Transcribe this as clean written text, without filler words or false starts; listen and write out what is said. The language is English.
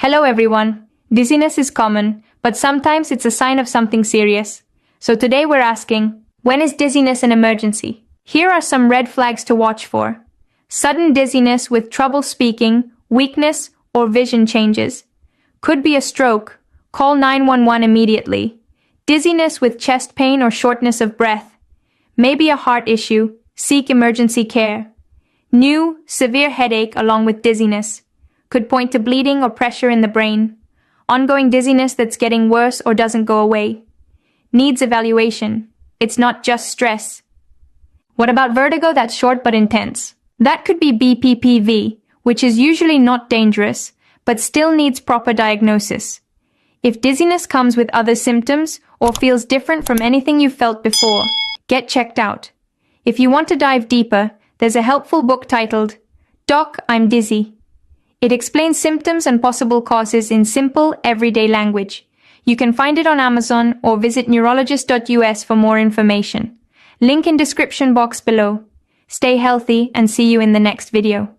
Hello everyone. Dizziness is common, but sometimes it's a sign of something serious. So today we're asking, when is dizziness an emergency? Here are some red flags to watch for. Sudden dizziness with trouble speaking, weakness, or vision changes. Could be a stroke. Call 911 immediately. Dizziness with chest pain or shortness of breath. Maybe a heart issue. Seek emergency care. New, severe headache along with dizziness. Could point to bleeding or pressure in the brain. Ongoing dizziness that's getting worse or doesn't go away. Needs evaluation. It's not just stress. What about vertigo that's short but intense? That could be BPPV, which is usually not dangerous, but still needs proper diagnosis. If dizziness comes with other symptoms or feels different from anything you've felt before, get checked out. If you want to dive deeper, there's a helpful book titled Doc I'm Dizzy. It explains symptoms and possible causes in simple, everyday language. You can find it on Amazon or visit neurologist.us for more information. Link in description box below. Stay healthy and see you in the next video.